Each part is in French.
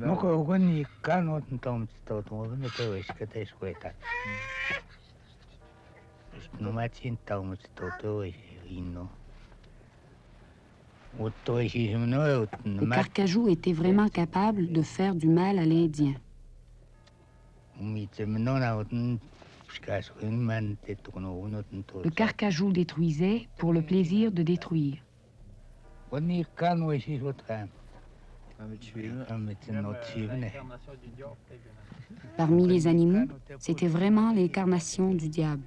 Moko ogoni kano tom toto no to iskete eskueta. No matsin tom toto inno. Les Carcajous étaient vraiment capables de faire du mal à l'Indien. Le Carcajou détruisait pour le plaisir de détruire. Parmi les animaux, c'était vraiment l'incarnation du diable.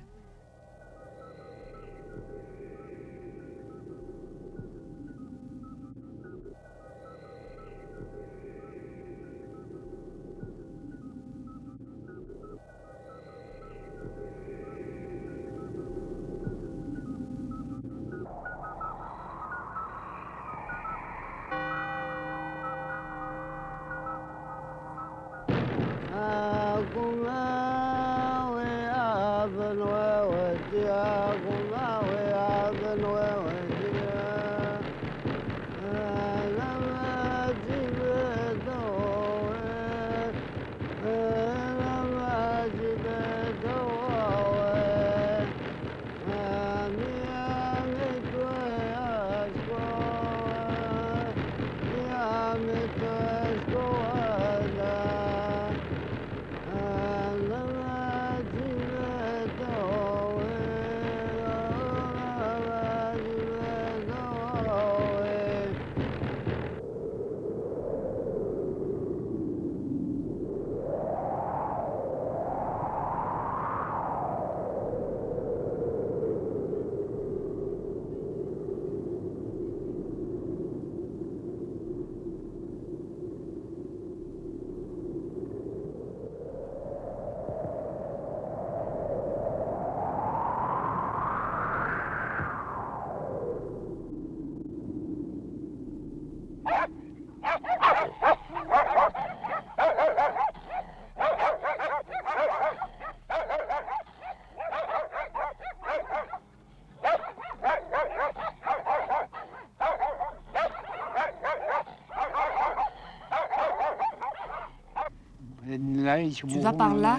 Tu vas par là,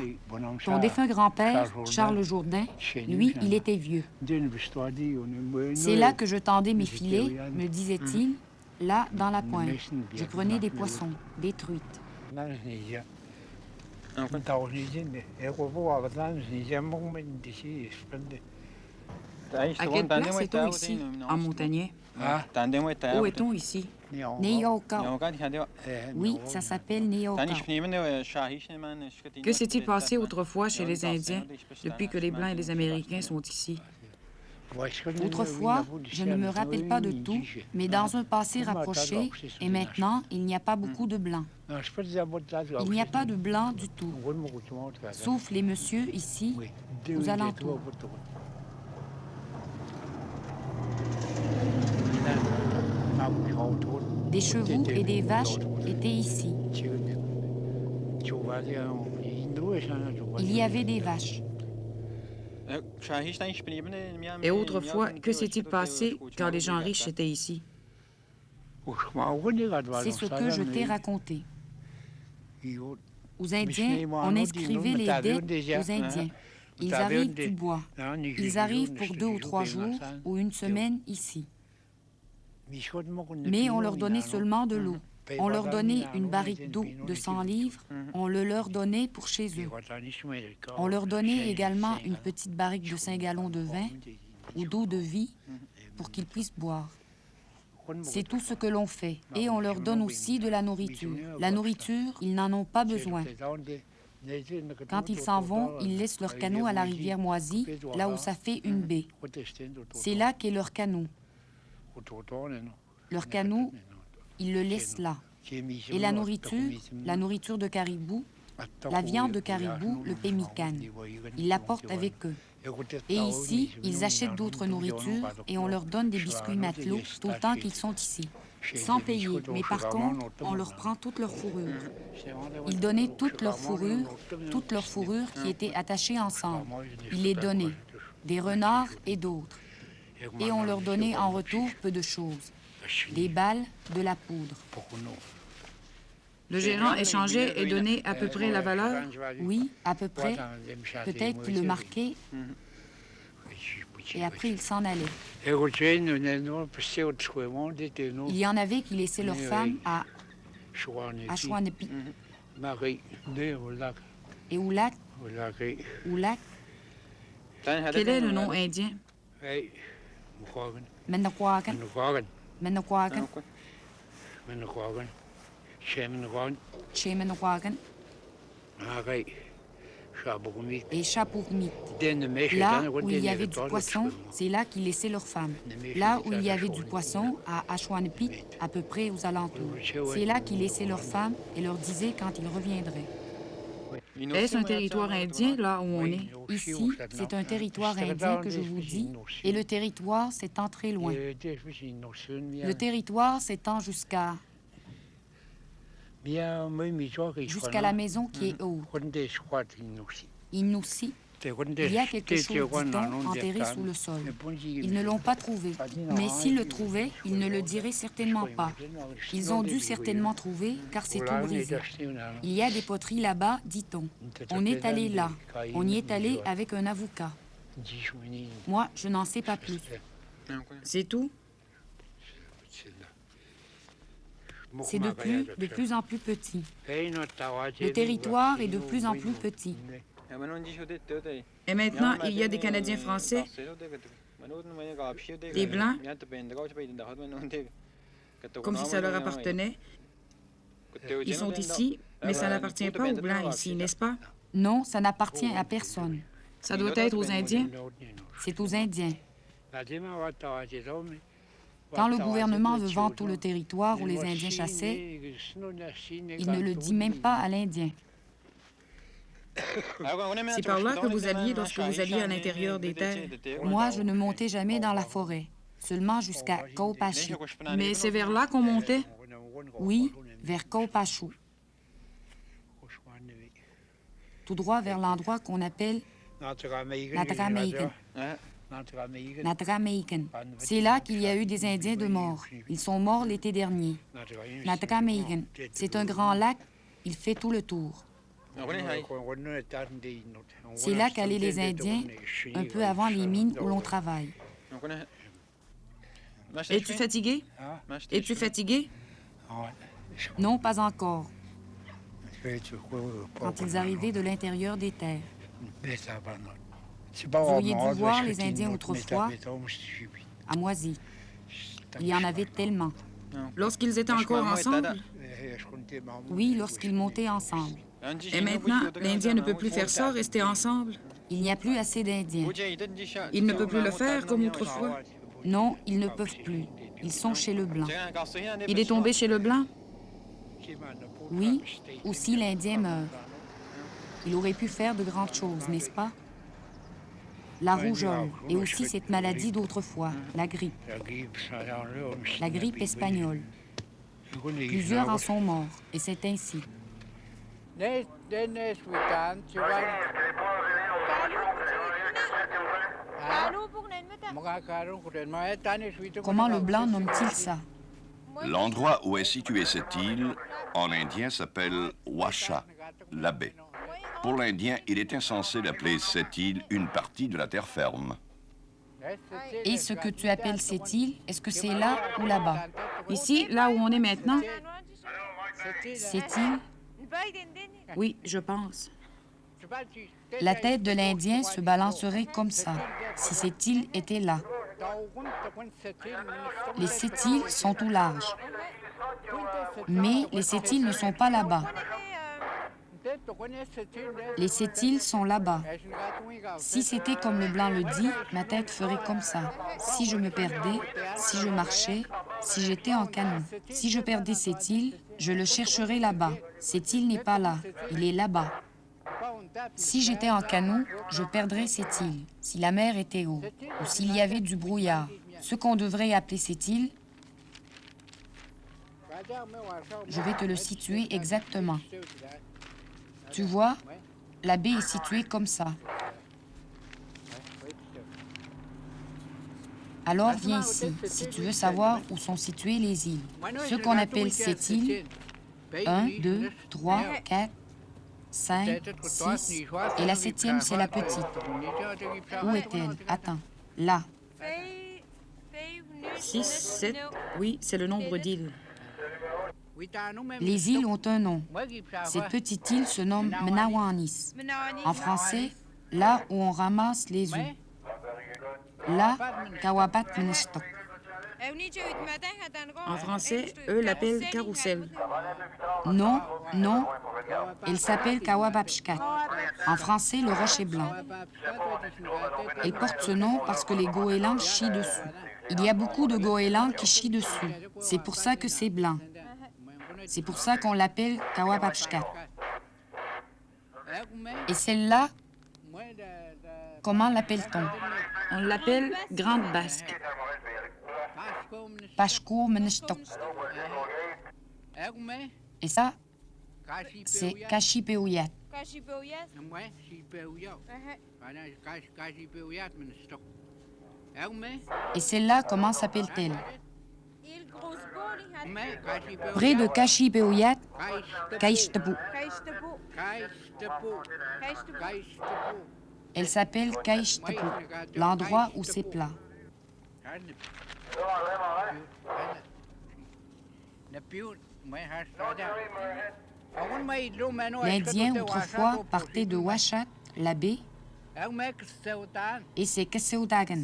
ton défunt grand-père, Charles Jourdain, lui, il était vieux. C'est là que je tendais mes filets, me disait-il, là, dans la pointe. Je prenais des poissons, des truites. À quelle place est-on ici, en Montagnier? Où est-on ici? Neyoka. Oui, ça s'appelle Neyoka. Que s'est-il passé autrefois chez les Indiens, depuis que les Blancs et les Américains sont ici? Autrefois, je ne me rappelle pas de tout, mais dans un passé rapproché, et maintenant, il n'y a pas beaucoup de Blancs. Il n'y a pas de Blancs du tout, sauf les messieurs ici, aux alentours. Des chevaux et des vaches étaient ici. Il y avait des vaches. Et autrefois, que s'est-il passé quand les gens riches étaient ici? C'est ce que je t'ai raconté. Aux Indiens, on inscrivait les dettes aux Indiens. Ils arrivent du bois. Ils arrivent pour 2 ou 3 jours ou une semaine ici. Mais on leur donnait seulement de l'eau. On leur donnait une barrique d'eau de 100 livres. On le leur donnait pour chez eux. On leur donnait également une petite barrique de 5 gallons de vin ou d'eau de vie pour qu'ils puissent boire. C'est tout ce que l'on fait. Et on leur donne aussi de la nourriture. La nourriture, ils n'en ont pas besoin. Quand ils s'en vont, ils laissent leur canot à la rivière Moisie, là où ça fait une baie. C'est là qu'est leur canot. Leur canot, ils le laissent là. Et la nourriture de caribou, la viande de caribou, le pemmican, ils l'apportent avec eux. Et ici, ils achètent d'autres nourritures et on leur donne des biscuits matelots tout le temps qu'ils sont ici. Sans payer, mais par contre, on leur prend toute leur fourrure. Ils donnaient toute leur fourrure qui était attachée ensemble. Ils les donnaient, des renards et d'autres. Et on leur donnait en retour peu de choses. Des balles, de la poudre. Le gérant échangeait et donnait à peu près la valeur. Oui, à peu près. Peut-être qu'il le marquait et après il s'en allait. Il y en avait qui laissaient leurs femmes à Ashwaubenon et Oulak. Quel est le nom indien? Menakwagan. Chemenakwagan et Chapurmit. Là où il y avait du poisson, c'est là qu'ils laissaient leurs femmes. Là où il y avait du poisson, à Ashwaubenon, à peu près aux alentours, c'est là qu'ils laissaient leurs femmes et leur disaient quand ils reviendraient. Est-ce un territoire indien, là où on est? Ici, c'est un territoire indien que je vous dis, et le territoire s'étend très loin. Le territoire s'étend jusqu'à la maison qui est haute. Inussi. Il y a quelque chose, dit-on, enterré sous le sol. Ils ne l'ont pas trouvé. Mais s'ils le trouvaient, ils ne le diraient certainement pas. Ils ont dû certainement trouver, car c'est tout brisé. Il y a des poteries là-bas, dit-on. On est allé là. On y est allé avec un avocat. Moi, je n'en sais pas plus. C'est tout? C'est de plus en plus petit. Le territoire est de plus en plus petit. Et maintenant, il y a des Canadiens français, des Blancs, comme si ça leur appartenait. Ils sont ici, mais ça n'appartient pas aux Blancs ici, n'est-ce pas? Non, ça n'appartient à personne. Ça doit être aux Indiens? C'est aux Indiens. Quand le gouvernement veut vendre tout le territoire où les Indiens chassaient, il ne le dit même pas à l'Indien. C'est par là que vous alliez lorsque vous alliez à l'intérieur des terres. Moi, je ne montais jamais dans la forêt, seulement jusqu'à Kaupachi. Mais c'est vers là qu'on montait? Oui, vers Kaupachu. Tout droit vers l'endroit qu'on appelle Natramegan. C'est là qu'il y a eu des Indiens de mort. Ils sont morts l'été dernier. Natramegan, c'est un grand lac. Il fait tout le tour. C'est là qu'allaient les Indiens, un peu avant les mines où l'on travaille. Es-tu fatigué? Es-tu fatigué? Non, pas encore. Quand ils arrivaient de l'intérieur des terres. Vous auriez dû voir les Indiens autrefois à Moisy. Il y en avait tellement. Lorsqu'ils étaient encore ensemble? Oui, lorsqu'ils montaient ensemble. Et maintenant, l'Indien ne peut plus faire ça, rester ensemble? Il n'y a plus assez d'Indiens. Il ne peut plus le faire comme autrefois? Non, ils ne peuvent plus. Ils sont chez le Blanc. Il est tombé chez le Blanc? Oui, aussi l'Indien meurt. Il aurait pu faire de grandes choses, n'est-ce pas? La rougeole et aussi cette maladie d'autrefois, la grippe. La grippe espagnole. Plusieurs en sont morts, et c'est ainsi. Comment le Blanc nomme-t-il ça? L'endroit où est située cette île, en indien, s'appelle Washa, la baie. Pour l'Indien, il est insensé d'appeler cette île une partie de la terre ferme. Et ce que tu appelles cette île, est-ce que c'est là ou là-bas? Ici, là où on est maintenant? Cette île? Oui, je pense. La tête de l'Indien se balancerait comme ça, si cette île était là. Les sept îles sont au large. Mais les sept îles ne sont pas là-bas. Les sept îles sont là-bas. Si c'était comme le Blanc le dit, ma tête ferait comme ça. Si je me perdais, si je marchais, si j'étais en canot. Si je perdais cette île, je le chercherais là-bas. Cette île n'est pas là, il est là-bas. Si j'étais en canot, je perdrais cette île, si la mer était haute, ou s'il y avait du brouillard. Ce qu'on devrait appeler cette île, je vais te le situer exactement. Tu vois, la baie est située comme ça. Alors viens ici, si tu veux savoir où sont situées les îles. Ce qu'on appelle cette île, 1, 2, 3, 4, 5, 6. Et la septième, c'est la petite. Où est-elle? Attends. Là. 6, 7. Oui, c'est le nombre d'îles. Les îles ont un nom. Cette petite île se nomme Menawanis. En français, là où on ramasse les œufs. Là, Kawabat Menestok. En français, eux l'appellent carrousel. Non, non, elle s'appelle Kawababshkat. En français, le rocher blanc. Elle porte ce nom parce que les goélands chient dessus. Il y a beaucoup de goélands qui chient dessus. C'est pour ça que c'est blanc. C'est pour ça qu'on l'appelle Kawababshkat. Et celle-là, comment l'appelle-t-on? On l'appelle Grande Basque. Pashko Menestok. Et ça, c'est Kashipeouyat. Et celle-là, comment s'appelle-t-elle? Près de Kashipeouyat, Kaishtapu. Elle s'appelle Kaishtapu, l'endroit où c'est plat. L'Indien, autrefois, partait de Ouachat, la baie, et c'est Kesseodagan.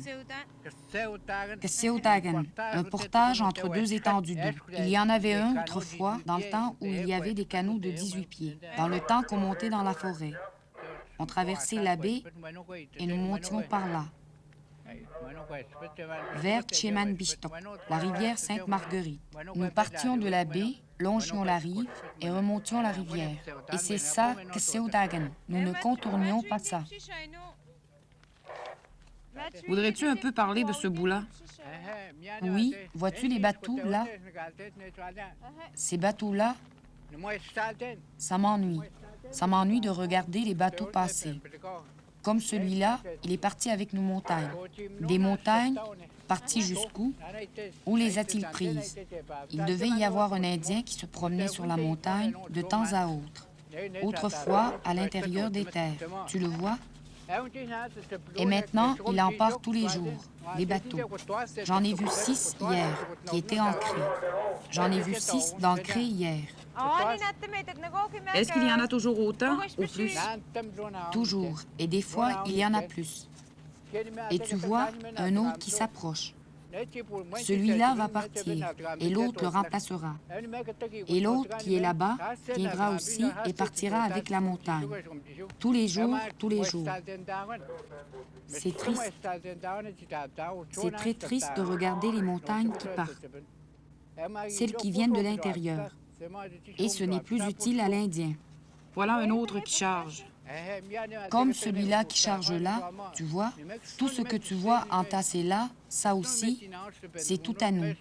Kesseodagan, un portage entre deux étendues d'eau. Il y en avait un autrefois, dans le temps où il y avait des canaux de 18 pieds, dans le temps qu'on montait dans la forêt. On traversait la baie et nous montions par là, vers Tcheman-Bishtok, la rivière Sainte-Marguerite. Nous partions de la baie, longions la rive et remontions la rivière. Et c'est ça que Seodagan. Nous ne contournions pas ça. Voudrais-tu un peu parler de ce bout-là? Oui, vois-tu les bateaux là? Ces bateaux-là, ça m'ennuie. Ça m'ennuie de regarder les bateaux passer. Comme celui-là, il est parti avec nos montagnes. Des montagnes, parties jusqu'où? Où les a-t-il prises? Il devait y avoir un Indien qui se promenait sur la montagne de temps à autre. Autrefois, à l'intérieur des terres. Tu le vois? Et maintenant, il en part tous les jours, des bateaux. J'en ai vu 6 hier, qui étaient ancrés. J'en ai vu 6 d'ancrés hier. Est-ce qu'il y en a toujours autant ou plus? Toujours. Et des fois, il y en a plus. Et tu vois un autre qui s'approche. Celui-là va partir et l'autre le remplacera. Et l'autre qui est là-bas viendra aussi et partira avec la montagne. Tous les jours, tous les jours. C'est triste. C'est très triste de regarder les montagnes qui partent. Celles qui viennent de l'intérieur. Et ce n'est plus utile à l'Indien. Voilà un autre qui charge. Comme celui-là qui charge là, tu vois, tout ce que tu vois entassé là, ça aussi, c'est tout à nous.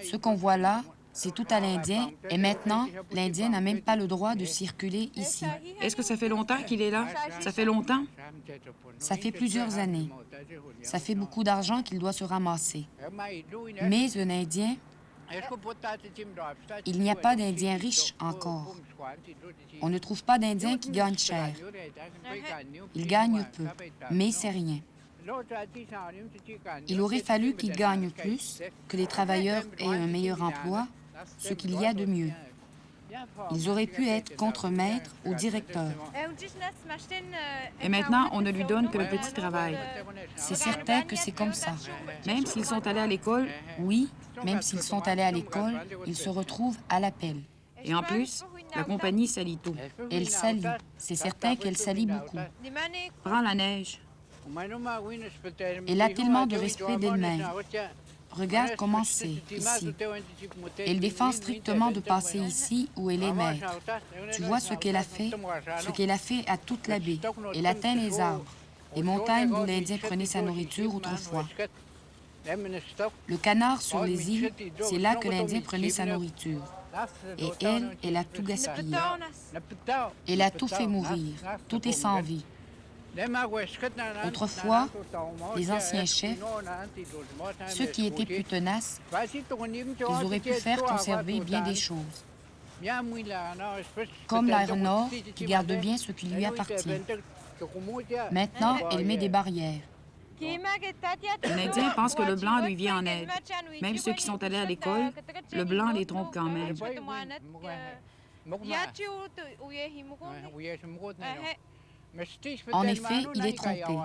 Ce qu'on voit là, c'est tout à l'Indien, et maintenant, l'Indien n'a même pas le droit de circuler ici. Est-ce que ça fait longtemps qu'il est là? Ça fait longtemps? Ça fait plusieurs années. Ça fait beaucoup d'argent qu'il doit se ramasser. Mais un Indien, il n'y a pas d'Indiens riches encore. On ne trouve pas d'Indiens qui gagnent cher. Ils gagnent peu, mais c'est rien. Il aurait fallu qu'ils gagnent plus, que les travailleurs aient un meilleur emploi, ce qu'il y a de mieux. Ils auraient pu être contremaîtres ou directeurs. Et maintenant, on ne lui donne que le petit travail. C'est certain que c'est comme ça. Même s'ils sont allés à l'école, oui, même s'ils sont allés à l'école, ils se retrouvent à l'appel. Et en plus, la compagnie salit tout. Elle salit. C'est certain qu'elle salit beaucoup. Prends la neige. Elle a tellement de respect d'elle-même. Regarde comment c'est, ici. Elle défend strictement de passer ici où elle est maître. Tu vois ce qu'elle a fait? Ce qu'elle a fait à toute la baie. Elle atteint les arbres, les montagnes d'où l'Indien prenait sa nourriture autrefois. Le canard sur les îles, c'est là que l'Indien prenait sa nourriture. Et elle a tout gaspillé. Elle a tout fait mourir. Tout est sans vie. Autrefois, les anciens chefs, ceux qui étaient plus tenaces, ils auraient pu faire conserver bien des choses. Comme l'aéronord qui garde bien ce qui lui appartient. Maintenant, elle met des barrières. Un Indien pense que le blanc lui vient en aide. Même ceux qui sont allés à l'école, le blanc les trompe quand même. En effet, il est trompé.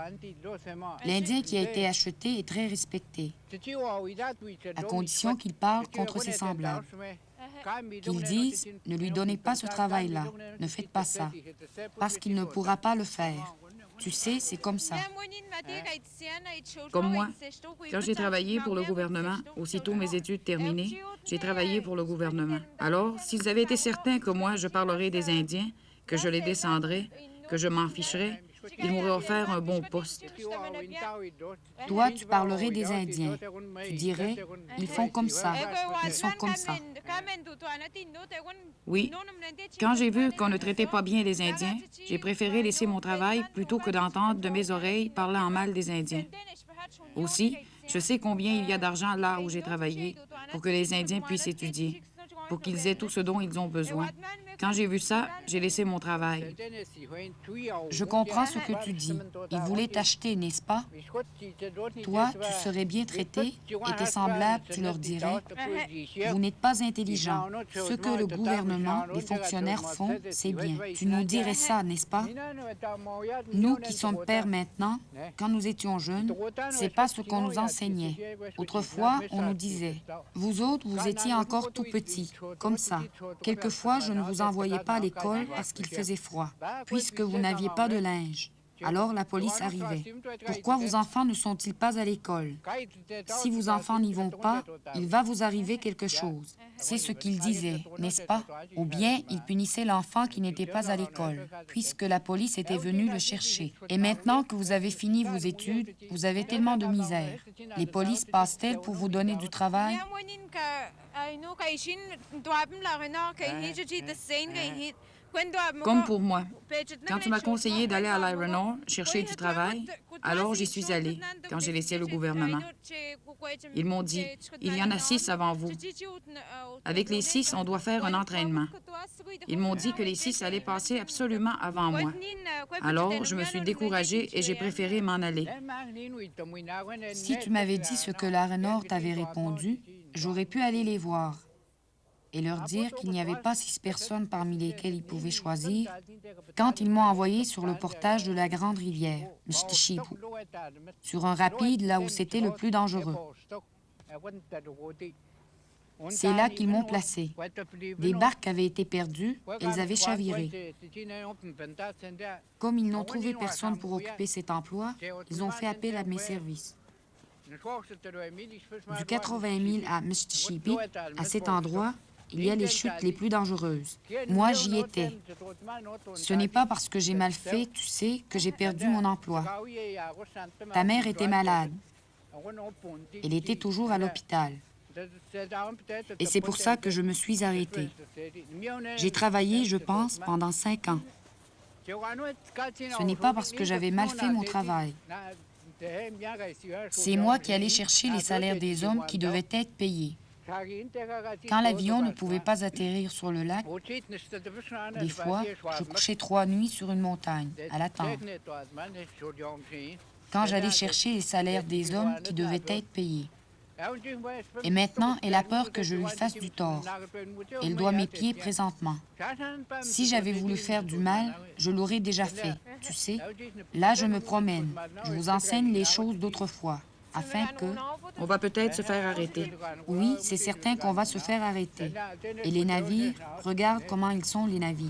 L'Indien qui a été acheté est très respecté, à condition qu'il parle contre ses semblables. Qu'ils disent « Ne lui donnez pas ce travail-là, ne faites pas ça, parce qu'il ne pourra pas le faire. » Tu sais, c'est comme ça. Comme moi, quand j'ai travaillé pour le gouvernement, aussitôt mes études terminées, j'ai travaillé pour le gouvernement. Alors, s'ils avaient été certains que moi, je parlerais des Indiens, que je les descendrais, que je m'en ficherais, ils m'auraient offert un bon poste. Toi, tu parlerais des Indiens. Tu dirais « Ils font comme ça, ils sont comme ça. » Oui, quand j'ai vu qu'on ne traitait pas bien les Indiens, j'ai préféré laisser mon travail plutôt que d'entendre de mes oreilles parler en mal des Indiens. Aussi, je sais combien il y a d'argent là où j'ai travaillé pour que les Indiens puissent étudier, pour qu'ils aient tout ce dont ils ont besoin. Quand j'ai vu ça, j'ai laissé mon travail. Je comprends ce que tu dis. Ils voulaient t'acheter, n'est-ce pas? Toi, tu serais bien traité et tes semblables, tu leur dirais « Vous n'êtes pas intelligent. Ce que le gouvernement, les fonctionnaires font, c'est bien. » Tu nous dirais ça, n'est-ce pas? Nous qui sommes pères maintenant, quand nous étions jeunes, c'est pas ce qu'on nous enseignait. Autrefois, on nous disait « Vous autres, vous étiez encore tout petits, comme ça. Quelquefois, je ne vous envoyais pas à l'école parce qu'il faisait froid, puisque vous n'aviez pas de linge. Alors la police arrivait. Pourquoi vos enfants ne sont-ils pas à l'école? Si vos enfants n'y vont pas, il va vous arriver quelque chose. C'est ce qu'il disait, n'est-ce pas? Ou bien il punissait l'enfant qui n'était pas à l'école, puisque la police était venue le chercher. Et maintenant que vous avez fini vos études, vous avez tellement de misère. Les polices passent-elles pour vous donner du travail? Comme pour moi. Quand tu m'as conseillé d'aller à l'Iron Ore chercher du travail, alors j'y suis allée quand j'ai laissé le gouvernement. Ils m'ont dit, il y en a 6 avant vous. Avec les 6, on doit faire un entraînement. Ils m'ont dit que les 6 allaient passer absolument avant moi. Alors, je me suis découragée et j'ai préféré m'en aller. Si tu m'avais dit ce que l'Iron Ore t'avait répondu, j'aurais pu aller les voir et leur dire qu'il n'y avait pas 6 personnes parmi lesquelles ils pouvaient choisir quand ils m'ont envoyé sur le portage de la grande rivière, Mishtishipu, sur un rapide là où c'était le plus dangereux. C'est là qu'ils m'ont placé. Des barques avaient été perdues, elles avaient chaviré. Comme ils n'ont trouvé personne pour occuper cet emploi, ils ont fait appel à mes services. Du 80 000 à Mishtishipi, à cet endroit, il y a les chutes les plus dangereuses. Moi, j'y étais. Ce n'est pas parce que j'ai mal fait, tu sais, que j'ai perdu mon emploi. Ta mère était malade. Elle était toujours à l'hôpital. Et c'est pour ça que je me suis arrêtée. J'ai travaillé, je pense, pendant 5 ans. Ce n'est pas parce que j'avais mal fait mon travail. C'est moi qui allais chercher les salaires des hommes qui devaient être payés. Quand l'avion ne pouvait pas atterrir sur le lac, des fois, je couchais 3 nuits sur une montagne, à l'attendre. Quand j'allais chercher les salaires des hommes qui devaient être payés. Et maintenant, elle a peur que je lui fasse du tort. Elle doit m'épier présentement. Si j'avais voulu faire du mal, je l'aurais déjà fait. Tu sais, là, je me promène. Je vous enseigne les choses d'autrefois, afin que... On va peut-être se faire arrêter. Oui, c'est certain qu'on va se faire arrêter. Et les navires, regarde comment ils sont, les navires.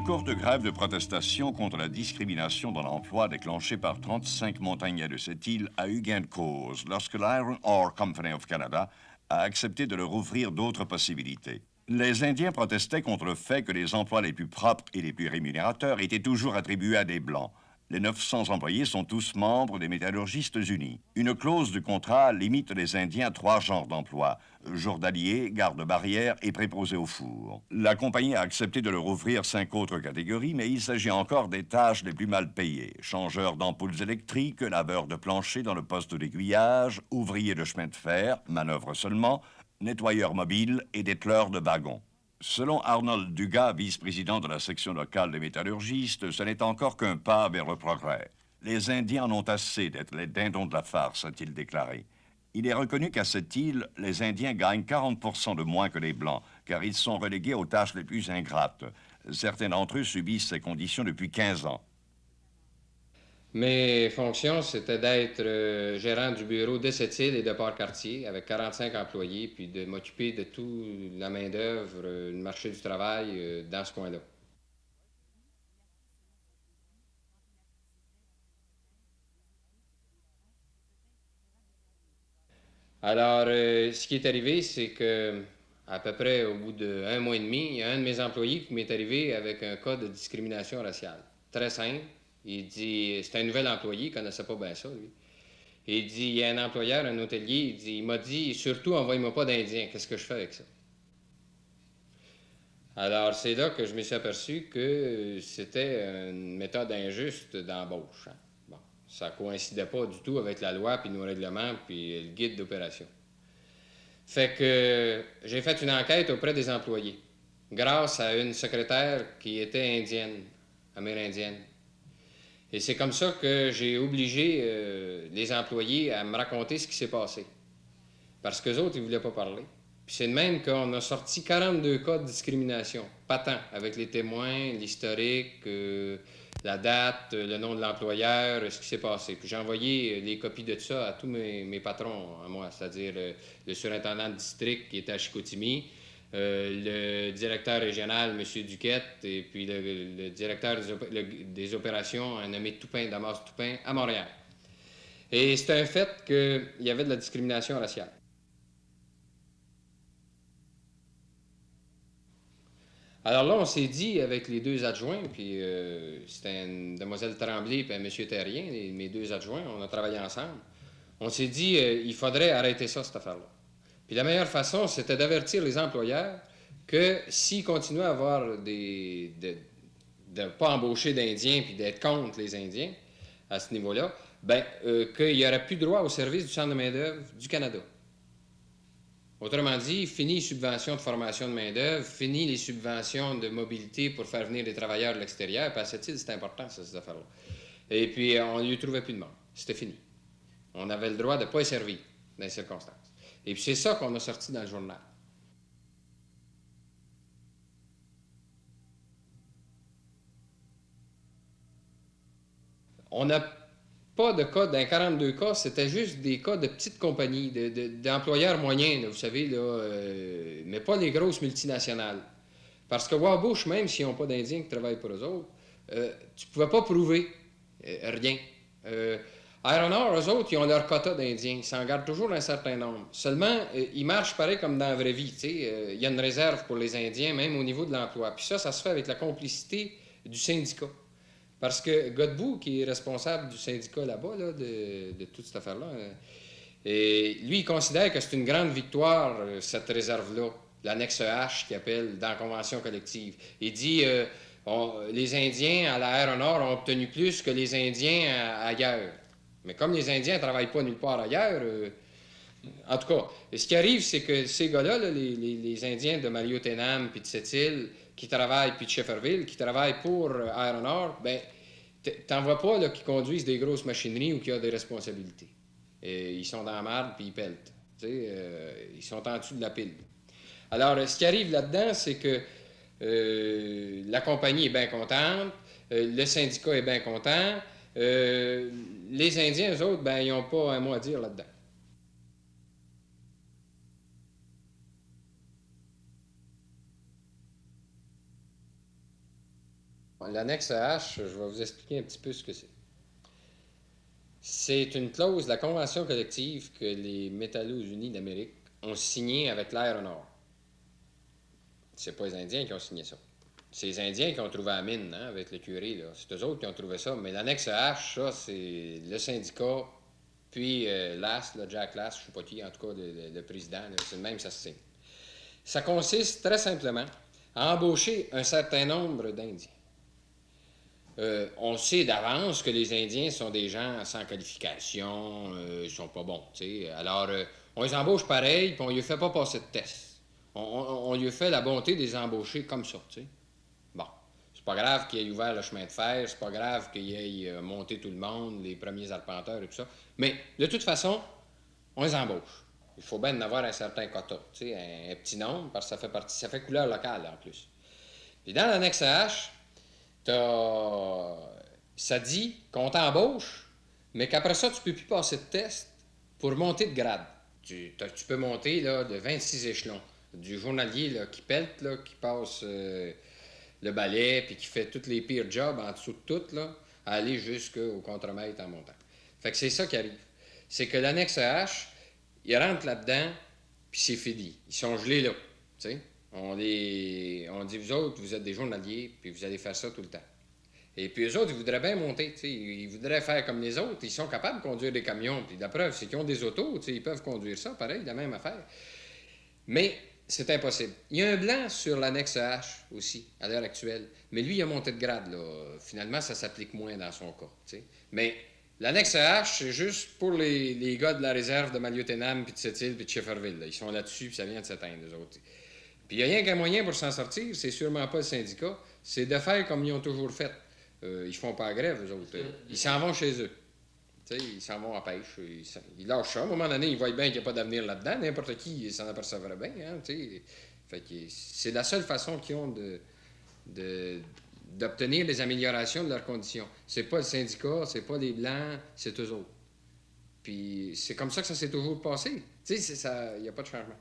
courte grève de protestation contre la discrimination dans l'emploi déclenchée par 35 montagnais de cette île a eu gain de cause lorsque l'Iron Ore Company of Canada a accepté de leur ouvrir d'autres possibilités. Les Indiens protestaient contre le fait que les emplois les plus propres et les plus rémunérateurs étaient toujours attribués à des Blancs. Les 900 employés sont tous membres des Métallurgistes unis. Une clause du contrat limite les Indiens à 3 genres d'emplois: journaliers, garde-barrière et préposés au four. La compagnie a accepté de leur ouvrir 5 autres catégories, mais il s'agit encore des tâches les plus mal payées: changeurs d'ampoules électriques, laveurs de plancher dans le poste d'aiguillage, ouvriers de chemin de fer, manœuvre seulement, nettoyeurs mobiles et dételeurs de wagons. Selon Arnold Dugas, vice-président de la section locale des métallurgistes, ce n'est encore qu'un pas vers le progrès. Les Indiens en ont assez d'être les dindons de la farce, a-t-il déclaré. Il est reconnu qu'à cette île, les Indiens gagnent 40% de moins que les Blancs, car ils sont relégués aux tâches les plus ingrates. Certains d'entre eux subissent ces conditions depuis 15 ans. Mes fonctions, c'était d'être gérant du bureau de cette île et de Port-Cartier, avec 45 employés, puis de m'occuper de toute la main-d'œuvre, le marché du travail dans ce coin-là. Alors, ce qui est arrivé, c'est que à peu près au bout d'1 mois et demi, il y a un de mes employés qui m'est arrivé avec un cas de discrimination raciale. Très simple. Il dit, c'est un nouvel employé, il ne connaissait pas bien ça, lui. Il dit, il y a un employeur, un hôtelier, il m'a dit, surtout, envoie-moi pas d'Indiens, qu'est-ce que je fais avec ça? Alors, c'est là que je me suis aperçu que c'était une méthode injuste d'embauche. Hein. Bon, ça coïncidait pas du tout avec la loi, puis nos règlements, puis le guide d'opération. Fait que j'ai fait une enquête auprès des employés, grâce à une secrétaire qui était indienne, amérindienne. Et c'est comme ça que j'ai obligé les employés à me raconter ce qui s'est passé. Parce qu'eux autres, ils ne voulaient pas parler. Puis c'est de même qu'on a sorti 42 cas de discrimination, patents, avec les témoins, l'historique, la date, le nom de l'employeur, ce qui s'est passé. Puis j'ai envoyé les copies de ça à tous mes patrons, à moi, c'est-à-dire le surintendant de district qui était à Chicoutimi, le directeur régional, M. Duquette, et puis le directeur des opérations, un nommé Toupin, Damas Toupin, à Montréal. Et c'est un fait qu'il y avait de la discrimination raciale. Alors là, on s'est dit avec les 2 adjoints, puis c'était une demoiselle Tremblay et un monsieur Terrien, mes 2 adjoints, on a travaillé ensemble. On s'est dit, il faudrait arrêter ça, cette affaire-là. Puis la meilleure façon, c'était d'avertir les employeurs que s'ils continuaient à avoir de ne pas embaucher d'Indiens puis d'être contre les Indiens à ce niveau-là, bien, qu'il n'y aurait plus droit au service du Centre de main-d'œuvre du Canada. Autrement dit, fini les subventions de formation de main-d'œuvre, fini les subventions de mobilité pour faire venir des travailleurs de l'extérieur, puis à cette île, c'est important, ça, ces affaires-là. Et puis, on ne lui trouvait plus de monde. C'était fini. On avait le droit de ne pas y servir dans les circonstances. Et puis, c'est ça qu'on a sorti dans le journal. On n'a pas de cas, dans 42 cas, c'était juste des cas de petites compagnies, d'employeurs moyens, là, vous savez, là, mais pas les grosses multinationales. Parce que Wabush, même s'ils n'ont pas d'Indiens qui travaillent pour eux autres, tu ne pouvais pas prouver rien. Iron Ore, eux autres, ils ont leur quota d'Indiens. Ils s'en gardent toujours un certain nombre. Seulement, ils marchent pareil comme dans la vraie vie. Il y a une réserve pour les Indiens, même au niveau de l'emploi. Puis ça se fait avec la complicité du syndicat. Parce que Godbout, qui est responsable du syndicat là-bas, là, de toute cette affaire-là, et lui, il considère que c'est une grande victoire, cette réserve-là, l'annexe H, qu'il appelle, dans la convention collective. Il dit, les Indiens à la Iron Ore ont obtenu plus que les Indiens ailleurs. Mais comme les Indiens ne travaillent pas nulle part ailleurs, en tout cas, ce qui arrive, c'est que ces gars-là, là, les Indiens de Maliotenam, puis de cette île, qui travaillent, puis de Shefferville, qui travaillent pour Iron Ore, ben, t'en vois pas là, qui conduisent des grosses machineries ou qui ont des responsabilités. Et ils sont dans la marde, puis ils peltent. Ils sont en dessous de la pile. Alors, ce qui arrive là-dedans, c'est que la compagnie est bien contente, le syndicat est bien content, les Indiens, eux autres, ben, ils n'ont pas un mot à dire là-dedans. L'annexe H, je vais vous expliquer un petit peu ce que c'est. C'est une clause de la convention collective que les Métallos Unis d'Amérique ont signée avec l'Iron Ore. C'est pas les Indiens qui ont signé ça. C'est les Indiens qui ont trouvé la mine, hein, avec le curé, là. C'est eux autres qui ont trouvé ça. Mais l'annexe H, ça, c'est le syndicat, puis Last, là, Jack Last, je sais pas qui, en tout cas, le président, là, c'est le même, ça se signe. Ça consiste très simplement à embaucher un certain nombre d'Indiens. On sait d'avance que les Indiens sont des gens sans qualification, ils sont pas bons, tu sais. Alors, on les embauche pareil, puis on ne lui fait pas passer de test. On lui fait la bonté de les embaucher comme ça, tu sais. Bon, c'est pas grave qu'il ait ouvert le chemin de fer, c'est pas grave qu'il ait monté tout le monde, les premiers arpenteurs et tout ça. Mais, de toute façon, on les embauche. Il faut bien en avoir un certain quota, tu sais, un petit nombre, parce que ça fait couleur locale, en plus. Puis dans l'annexe H, ça dit qu'on t'embauche, mais qu'après ça, tu ne peux plus passer de test pour monter de grade. Tu peux monter là, de 26 échelons. Du journalier là, qui pelte, là, qui passe le balai, puis qui fait tous les pires jobs en dessous de tout, là, à aller jusqu'au contremaître en montant. Fait que c'est ça qui arrive. C'est que l'annexe H, ils rentrent là-dedans, puis c'est fini. Ils sont gelés là, tu sais. On dit, vous autres, vous êtes des journaliers, puis vous allez faire ça tout le temps. Et puis eux autres, ils voudraient bien monter, tu sais. Ils voudraient faire comme les autres. Ils sont capables de conduire des camions. Puis la preuve, c'est qu'ils ont des autos, tu sais. Ils peuvent conduire ça, pareil, la même affaire. Mais c'est impossible. Il y a un blanc sur l'annexe H aussi, à l'heure actuelle. Mais lui, il a monté de grade, là. Finalement, ça s'applique moins dans son cas, tu sais. Mais l'annexe H, c'est juste pour les gars de la réserve de Maliotenam, puis de Sept-Îles, puis de Shefferville, là. Ils sont là-dessus, puis ça vient de s'éteindre, eux autres. Puis il n'y a rien qu'un moyen pour s'en sortir, c'est sûrement pas le syndicat, c'est de faire comme ils ont toujours fait. Ils font pas la grève, eux autres. Ils s'en vont chez eux. T'sais, ils s'en vont à pêche. Ils lâchent ça. À un moment donné, ils voient bien qu'il n'y a pas d'avenir là-dedans. N'importe qui s'en apercevrait bien. Hein, fait que c'est la seule façon qu'ils ont d'obtenir les améliorations de leurs conditions. C'est pas le syndicat, c'est pas les Blancs, c'est eux autres. Puis c'est comme ça que ça s'est toujours passé. Il n'y a pas de changement.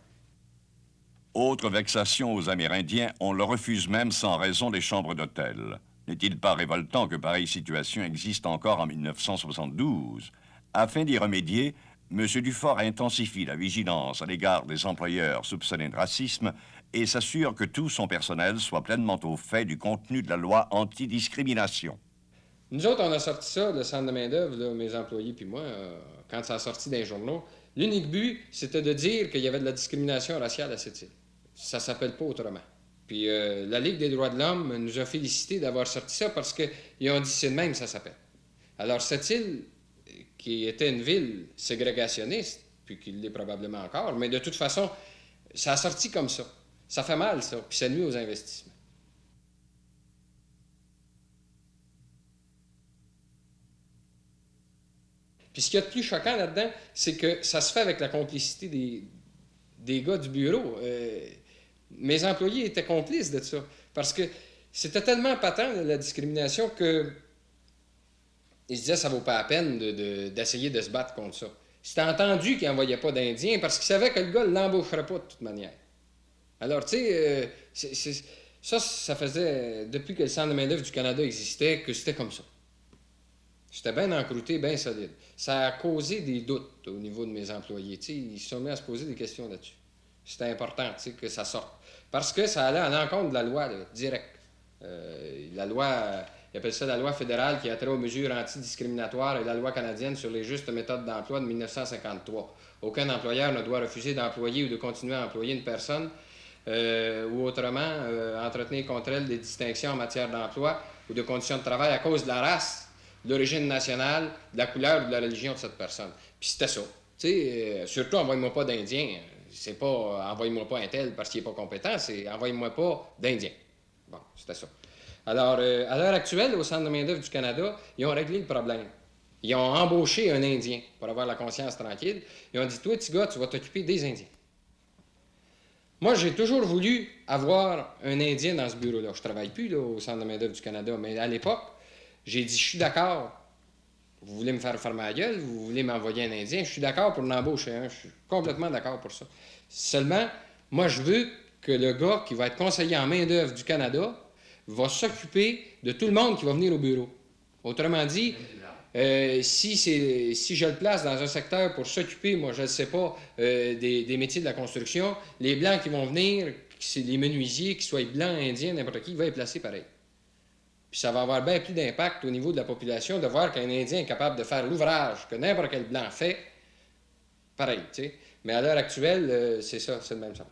Autre vexation aux Amérindiens, on leur refuse même sans raison les chambres d'hôtel. N'est-il pas révoltant que pareille situation existe encore en 1972? Afin d'y remédier, M. Dufort intensifie la vigilance à l'égard des employeurs soupçonnés de racisme et s'assure que tout son personnel soit pleinement au fait du contenu de la loi antidiscrimination. Nous autres, on a sorti ça, le centre de main-d'œuvre, mes employés puis moi, quand ça a sorti dans les journaux. L'unique but, c'était de dire qu'il y avait de la discrimination raciale à cette île. Ça s'appelle pas autrement. Puis la Ligue des droits de l'homme nous a félicité d'avoir sorti ça parce qu'ils ont dit c'est de même ça s'appelle. Alors cette île, qui était une ville ségrégationniste, puis qui l'est probablement encore, mais de toute façon, ça a sorti comme ça. Ça fait mal, ça, puis ça nuit aux investissements. Puis ce qu'il y a de plus choquant là-dedans, c'est que ça se fait avec la complicité des gars du bureau. Mes employés étaient complices de ça. Parce que c'était tellement patent, la discrimination, qu'ils se disaient que ça vaut pas la peine d'essayer de se battre contre ça. C'était entendu qu'ils n'envoyaient pas d'Indiens parce qu'ils savaient que le gars ne l'embaucherait pas de toute manière. Alors, tu sais, ça faisait, depuis que le Centre de main-d'œuvre du Canada existait, que c'était comme ça. J'étais bien encrouté, bien solide. Ça a causé des doutes au niveau de mes employés. Tu sais, ils se sont mis à se poser des questions là-dessus. C'était important, tu sais, que ça sorte. Parce que ça allait à l'encontre de la loi, là, direct. La loi, ils appellent ça la loi fédérale qui a trait aux mesures antidiscriminatoires et la loi canadienne sur les justes méthodes d'emploi de 1953. Aucun employeur ne doit refuser d'employer ou de continuer à employer une personne ou autrement entretenir contre elle des distinctions en matière d'emploi ou de conditions de travail à cause de la race, de l'origine nationale, de la couleur ou de la religion de cette personne. Puis c'était ça. Tu sais, surtout, envoie-moi pas d'Indiens. C'est pas envoyez-moi pas un tel parce qu'il n'est pas compétent, c'est envoyez-moi pas d'Indiens. Bon, c'était ça. Alors, à l'heure actuelle, au Centre de main-d'œuvre du Canada, ils ont réglé le problème. Ils ont embauché un Indien pour avoir la conscience tranquille. Ils ont dit, toi, petit gars, tu vas t'occuper des Indiens. Moi, j'ai toujours voulu avoir un Indien dans ce bureau-là. Je ne travaille plus là, au Centre de main-d'œuvre du Canada, mais à l'époque, j'ai dit, je suis d'accord. Vous voulez me faire fermer la gueule, vous voulez m'envoyer un Indien, je suis d'accord pour l'embaucher un. Je suis complètement d'accord pour ça. Seulement, moi, je veux que le gars qui va être conseiller en main-d'œuvre du Canada va s'occuper de tout le monde qui va venir au bureau. Autrement dit, si je le place dans un secteur pour s'occuper, moi je ne sais pas, des métiers de la construction, les Blancs qui vont venir, c'est les menuisiers, qu'ils soient blancs, indiens, n'importe qui, il va être placé pareil. Puis ça va avoir bien plus d'impact au niveau de la population de voir qu'un Indien est capable de faire l'ouvrage que n'importe quel Blanc fait, pareil, tu sais. Mais à l'heure actuelle, c'est ça, c'est le même sens.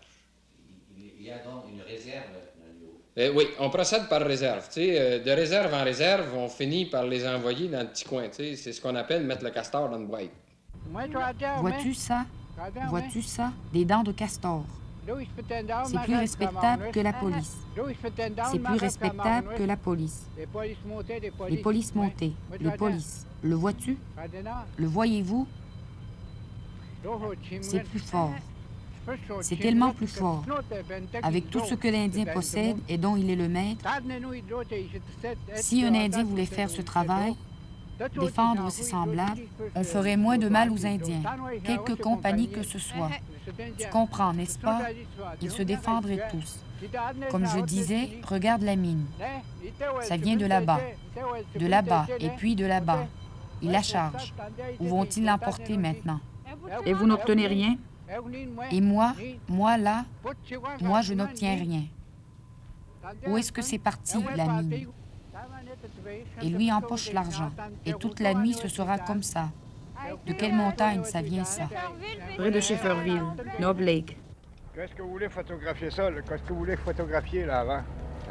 Il y a donc une réserve dans le bureau. Oui, on procède par réserve. De réserve en réserve, on finit par les envoyer dans le petit coin. C'est ce qu'on appelle mettre le castor dans une boîte. Vois-tu ça? Vois-tu ça? Des dents de castor. C'est plus respectable que la police. C'est plus respectable que la police. Les polices montées. Les polices. Le vois-tu? Le voyez-vous? C'est plus fort. C'est tellement plus fort. Avec tout ce que l'Indien possède et dont il est le maître, si un Indien voulait faire ce travail, défendre ses semblables, on ferait moins de mal aux Indiens, quelque compagnie que ce soit. Tu comprends, n'est-ce pas? Ils se défendraient tous. Comme je disais, regarde la mine. Ça vient de là-bas, et puis de là-bas. Ils la chargent. Où vont-ils l'emporter maintenant? Et vous n'obtenez rien? Et moi, là, moi, je n'obtiens rien. Où est-ce que c'est parti, la mine? Et lui empoche l'argent. Et toute la nuit, ce sera comme ça. De quelle montagne ça vient, ça? Près de Shefferville, Knob Lake. Qu'est-ce que vous voulez photographier ça? Qu'est-ce que vous voulez photographier là avant?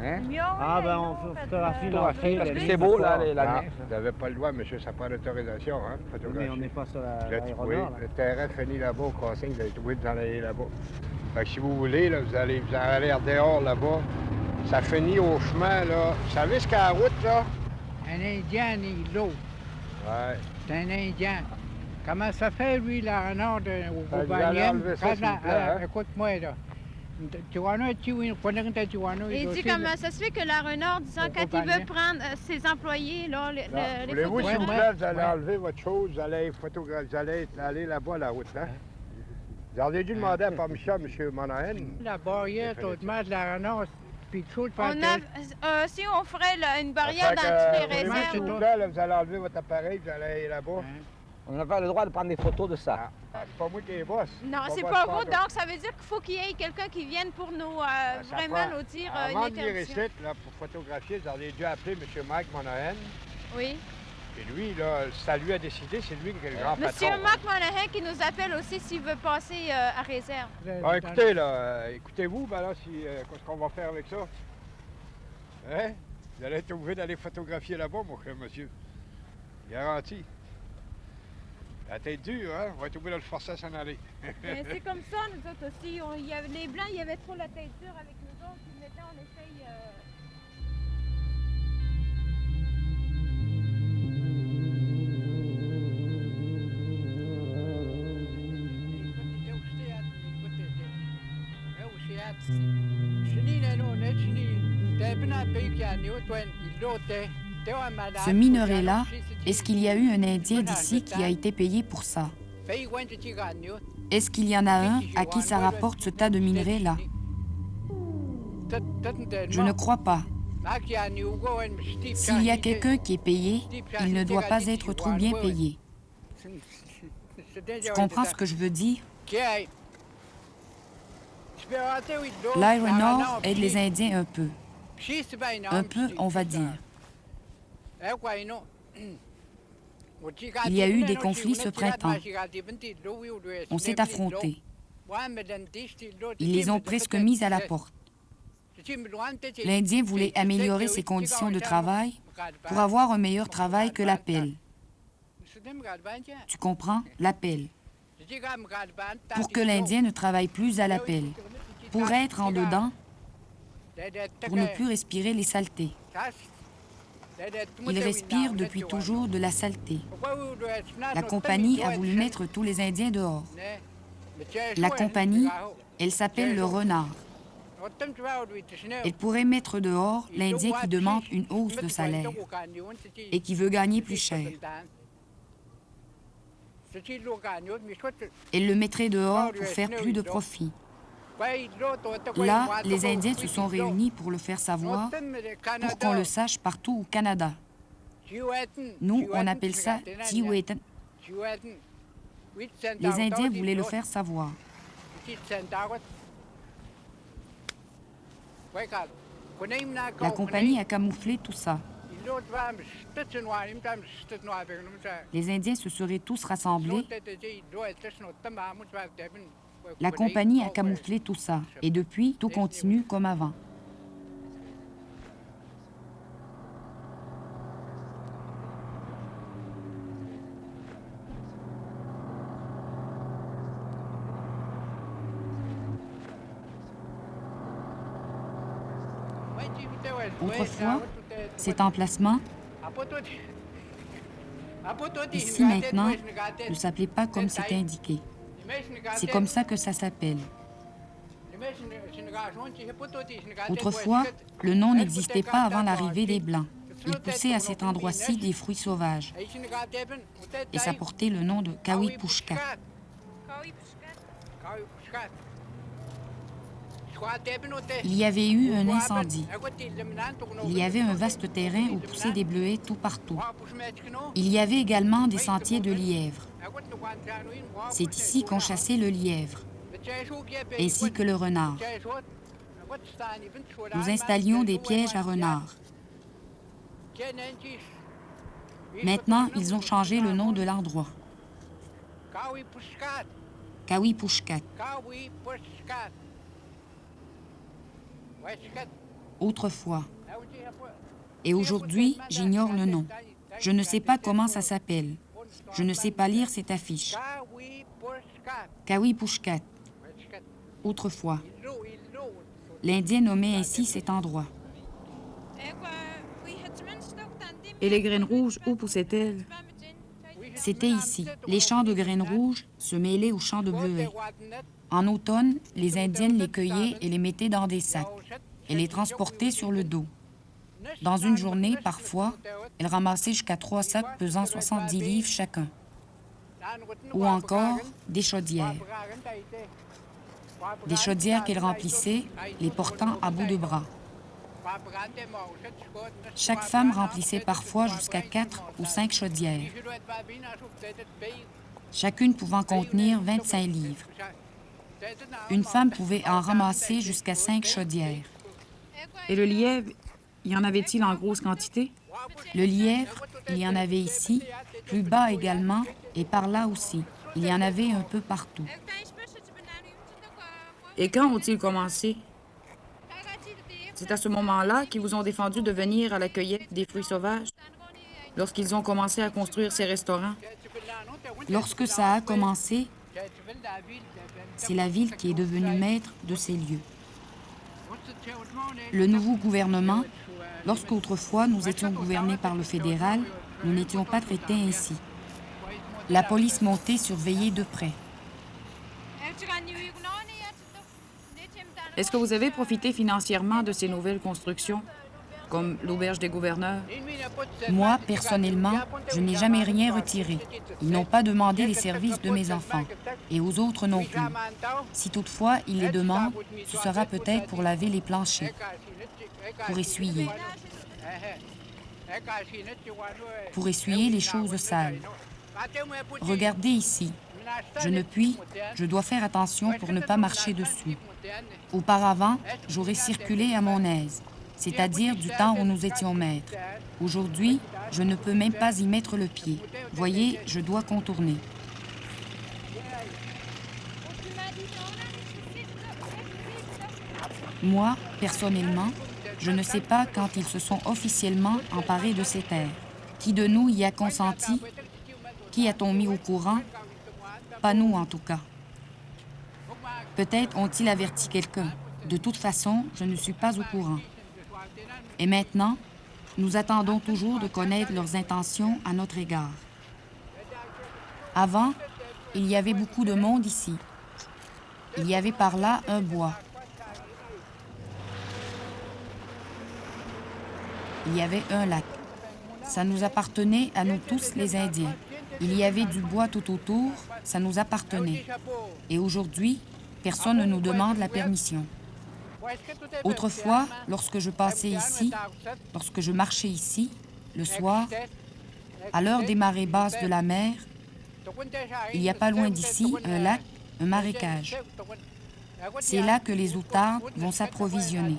Hein? Ah, ben on photographie l'entrée. Parce que c'est beau là, la nef. Vous n'avez pas le droit, monsieur, ça prend l'autorisation, hein, photographier. Mais on n'est pas sur l'aérodrome. Oui, le terrain finit là-bas au crossing, vous allez trouver vous en aller là-bas. Fait que si vous voulez, là, vous allez dehors là-bas. Ça finit au chemin, là. Vous savez ce qu'est la route, là? Un Indien, il l'eau. Ouais. C'est un Indien. Comment ça fait, lui, le renard au Goubanien? Écoute-moi, là. Et dit comment ça se fait que la renard, disant, quand il veut prendre ses employés, là, les voulez-vous, s'il vous plaît, vous allez enlever votre chose, vous allez photographier, vous allez aller là-bas, la route, là? Vous avez dû demander à la permission à M. Monahan. La barrière, autrement, de la renard, puis tout le si on ferait là, une barrière dans toutes les réserves... S'il vous plaît, là, vous allez enlever votre appareil, vous allez aller là-bas. On n'a pas le droit de prendre des photos de ça. C'est pas moi qui est boss. Non, c'est pas vous, donc ça veut dire qu'il faut qu'il y ait quelqu'un qui vienne pour nous vraiment nous dire une avant de venir ici, interdiction. là, pour photographier, vous avez dû appeler M. Mike Monahan. Oui. Et lui, là, ça lui a décidé, c'est lui qui est le grand patron. Monsieur Marc Monahan qui nous appelle aussi s'il veut passer à réserve. Bon, écoutez, là, écoutez-vous, ben là, qu'est-ce qu'on va faire avec ça? Hein? Vous allez être obligé d'aller photographier là-bas, mon cher monsieur. Garanti. La tête dure, hein? On va être obligé de le forcer à s'en aller. C'est comme ça, nous autres aussi. Les Blancs, il y avait trop la tête dure avec nous autres. Puis maintenant, on essaye... Ce minerai-là, est-ce qu'il y a eu un Indien d'ici qui a été payé pour ça? Est-ce qu'il y en a un à qui ça rapporte ce tas de minerais-là? Je ne crois pas. S'il y a quelqu'un qui est payé, il ne doit pas être trop bien payé. Tu comprends ce que je veux dire? L'Iron Ore aide les Indiens un peu. Un peu, on va dire. Il y a eu des conflits ce printemps. On s'est affrontés. Ils les ont presque mis à la porte. L'Indien voulait améliorer ses conditions de travail pour avoir un meilleur travail que la pelle. Tu comprends? La pelle. Pour que l'Indien ne travaille plus à la pelle. Pour être en dedans, pour ne plus respirer les saletés. Il respire depuis toujours de la saleté. La compagnie a voulu mettre tous les Indiens dehors. La compagnie, elle s'appelle le Renard. Elle pourrait mettre dehors l'Indien qui demande une hausse de salaire et qui veut gagner plus cher. Elle le mettrait dehors pour faire plus de profit. Là, les Indiens se sont réunis pour le faire savoir, pour qu'on le sache partout au Canada. Nous, on appelle ça Tiwetan. Les Indiens voulaient le faire savoir. La compagnie a camouflé tout ça. Les Indiens se seraient tous rassemblés. La compagnie a camouflé tout ça. Et depuis, tout continue comme avant. Autrefois, cet emplacement, ici maintenant, ne s'appelait pas comme c'est indiqué. C'est comme ça que ça s'appelle. Autrefois, le nom n'existait pas avant l'arrivée des Blancs. Ils poussaient à cet endroit-ci des fruits sauvages. Et ça portait le nom de Kawipushkat. Il y avait eu un incendie. Il y avait un vaste terrain où poussaient des bleuets tout partout. Il y avait également des sentiers de lièvres. C'est ici qu'on chassait le lièvre, ainsi que le renard. Nous installions des pièges à renards. Maintenant, ils ont changé le nom de l'endroit. Kawipushkat. Autrefois. Et aujourd'hui, j'ignore le nom. Je ne sais pas comment ça s'appelle. Je ne sais pas lire cette affiche. Kawipushkat. Autrefois. L'Indien nommait ainsi cet endroit. Et les graines rouges, où poussaient-elles? C'était ici. Les champs de graines rouges se mêlaient aux champs de bleuets. En automne, les Indiennes les cueillaient et les mettaient dans des sacs et les transportaient sur le dos. Dans une journée, parfois, elles ramassaient jusqu'à 3 sacs pesant 70 livres chacun. Ou encore des chaudières. Des chaudières qu'elles remplissaient, les portant à bout de bras. Chaque femme remplissait parfois jusqu'à 4 ou 5 chaudières, chacune pouvant contenir 25 livres. Une femme pouvait en ramasser jusqu'à 5 chaudières. Et le lièvre, y en avait-il en grosse quantité? Le lièvre, il y en avait ici, plus bas également, et par là aussi. Il y en avait un peu partout. Et quand ont-ils commencé? C'est à ce moment-là qu'ils vous ont défendu de venir à la cueillette des fruits sauvages, lorsqu'ils ont commencé à construire ces restaurants? Lorsque ça a commencé, c'est la ville qui est devenue maître de ces lieux. Le nouveau gouvernement, lorsqu'autrefois nous étions gouvernés par le fédéral, nous n'étions pas traités ainsi. La police montée surveillait de près. Est-ce que vous avez profité financièrement de ces nouvelles constructions, comme l'auberge des gouverneurs? Moi, personnellement, je n'ai jamais rien retiré. Ils n'ont pas demandé les services de mes enfants, et aux autres non plus. Si toutefois ils les demandent, ce sera peut-être pour laver les planchers, pour essuyer les choses sales. Regardez ici. Je dois faire attention pour ne pas marcher dessus. Auparavant, j'aurais circulé à mon aise, c'est-à-dire du temps où nous étions maîtres. Aujourd'hui, je ne peux même pas y mettre le pied. Voyez, je dois contourner. Moi, personnellement, je ne sais pas quand ils se sont officiellement emparés de ces terres. Qui de nous y a consenti? Qui a-t-on mis au courant? Pas nous, en tout cas. Peut-être ont-ils averti quelqu'un. De toute façon, je ne suis pas au courant. Et maintenant, nous attendons toujours de connaître leurs intentions à notre égard. Avant, il y avait beaucoup de monde ici. Il y avait par là un bois. Il y avait un lac. Ça nous appartenait à nous tous, les Indiens. Il y avait du bois tout autour, ça nous appartenait. Et aujourd'hui, Personne ne nous demande la permission. Autrefois, lorsque je passais ici, lorsque je marchais ici, le soir, à l'heure des marées basses de la mer, il n'y a pas loin d'ici un lac, un marécage. C'est là que les outardes vont s'approvisionner.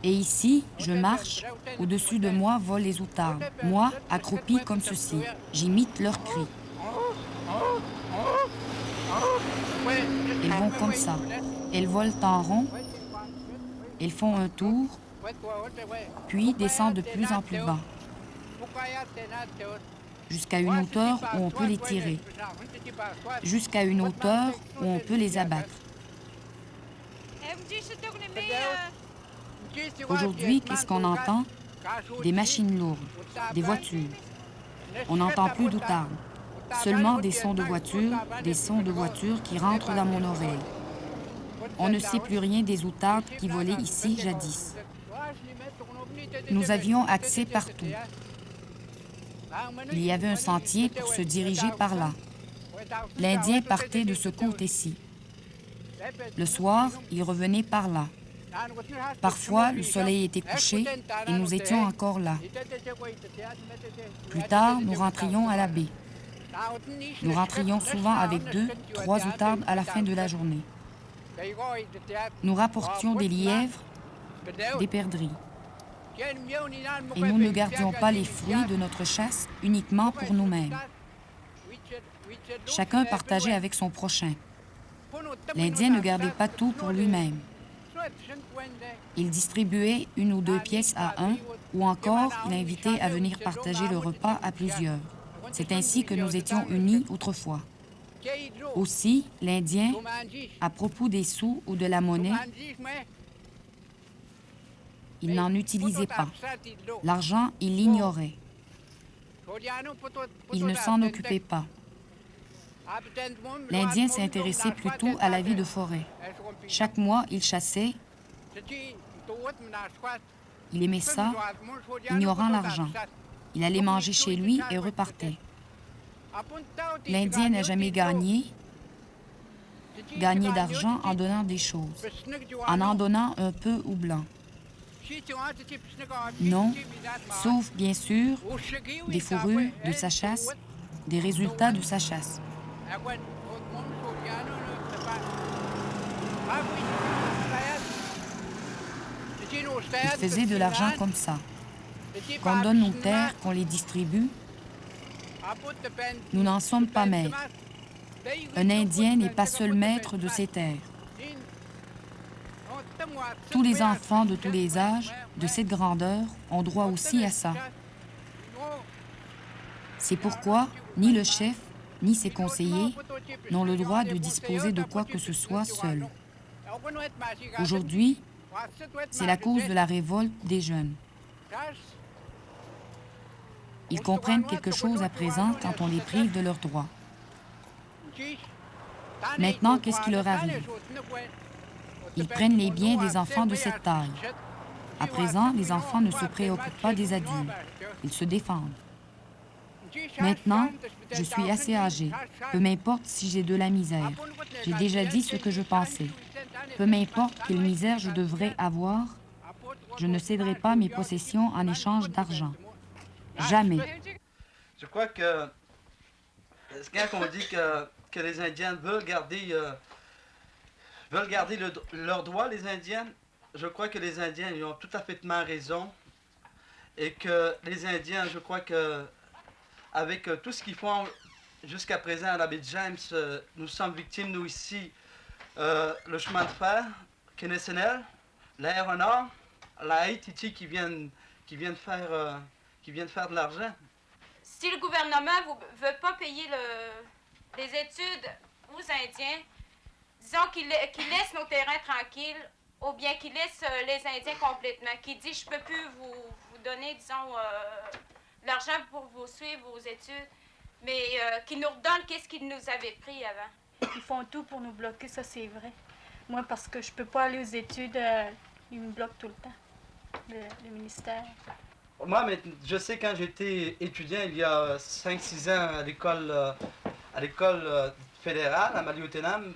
Et ici, je marche, au-dessus de moi volent les outardes. Moi, accroupi comme ceci, j'imite leurs cris. Elles vont comme ça. Elles volent en rond, elles font un tour, puis descendent de plus en plus bas, jusqu'à une hauteur où on peut les tirer, jusqu'à une hauteur où on peut les abattre. Aujourd'hui, qu'est-ce qu'on entend? Des machines lourdes, des voitures. On n'entend plus d'outardes, seulement des sons de voitures qui rentrent dans mon oreille. On ne sait plus rien des outardes qui volaient ici jadis. Nous avions accès partout. Il y avait un sentier pour se diriger par là. L'Indien partait de ce côté-ci. Le soir, il revenait par là. Parfois, le soleil était couché et nous étions encore là. Plus tard, nous rentrions à la baie. Nous rentrions souvent avec 2, 3 outardes à la fin de la journée. Nous rapportions des lièvres, des perdrix. Et nous ne gardions pas les fruits de notre chasse uniquement pour nous-mêmes. Chacun partageait avec son prochain. L'Indien ne gardait pas tout pour lui-même. Il distribuait 1 ou 2 pièces à un, ou encore il invitait à venir partager le repas à plusieurs. C'est ainsi que nous étions unis autrefois. Aussi, l'Indien, à propos des sous ou de la monnaie, il n'en utilisait pas. L'argent, il l'ignorait. Il ne s'en occupait pas. L'Indien s'intéressait plutôt à la vie de forêt. Chaque mois, il chassait. Il aimait ça, ignorant l'argent. Il allait manger chez lui et repartait. L'Indien n'a jamais gagné d'argent en donnant des choses, en donnant un peu ou blanc. Non, sauf bien sûr des fourrures de sa chasse, des résultats de sa chasse. Il faisait de l'argent comme ça, qu'on donne nos terres, qu'on les distribue. Nous n'en sommes pas maîtres. Un Indien n'est pas seul maître de ses terres. Tous les enfants de tous les âges, de cette grandeur, ont droit aussi à ça. C'est pourquoi ni le chef, ni ses conseillers n'ont le droit de disposer de quoi que ce soit seuls. Aujourd'hui, c'est la cause de la révolte des jeunes. Ils comprennent quelque chose à présent quand on les prive de leurs droits. Maintenant, qu'est-ce qui leur arrive? Ils prennent les biens des enfants de cette taille. À présent, les enfants ne se préoccupent pas des adultes. Ils se défendent. Maintenant, je suis assez âgé. Peu m'importe si j'ai de la misère. J'ai déjà dit ce que je pensais. Peu m'importe quelle misère je devrais avoir, je ne céderai pas mes possessions en échange d'argent. Jamais. Je crois que quand on dit que les Indiens veulent garder leurs droits, les Indiens, je crois que les Indiens ils ont tout à fait raison. Et que les Indiens, je crois que avec tout ce qu'ils font jusqu'à présent à la baie de James, nous sommes victimes, nous ici, le chemin de fer, KNSNL, la R1A, la ATT qui viennent faire de l'argent. Si le gouvernement ne veut pas payer les études aux Indiens, disons qu'il laisse nos terrains tranquilles, ou bien qu'il laisse les Indiens complètement, qu'il dit « je peux plus vous donner, disons, l'argent pour vous suivre vos études », mais qu'il nous redonne qu'est-ce qu'ils nous avaient pris avant. Ils font tout pour nous bloquer, ça c'est vrai. Moi, parce que je peux pas aller aux études, ils me bloquent tout le temps, le ministère. Moi, mais je sais quand j'étais étudiant il y a 5-6 ans à l'école fédérale à Maliotenam,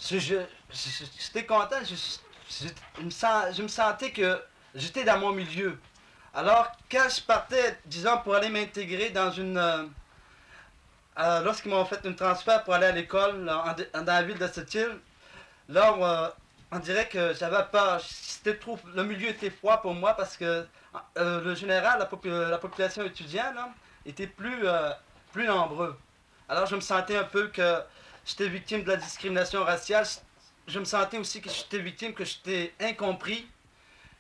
j'étais content, je me sentais que j'étais dans mon milieu. Alors, quand je partais, disons, pour aller m'intégrer dans une... lorsqu'ils m'ont fait un transfert pour aller à l'école dans la ville de Sept-Îles, là, on dirait que j'avais peur. Le milieu était froid pour moi parce que le général, la population étudiante, là, était plus nombreux. Alors, je me sentais un peu que j'étais victime de la discrimination raciale. Je me sentais aussi que j'étais victime, que j'étais incompris.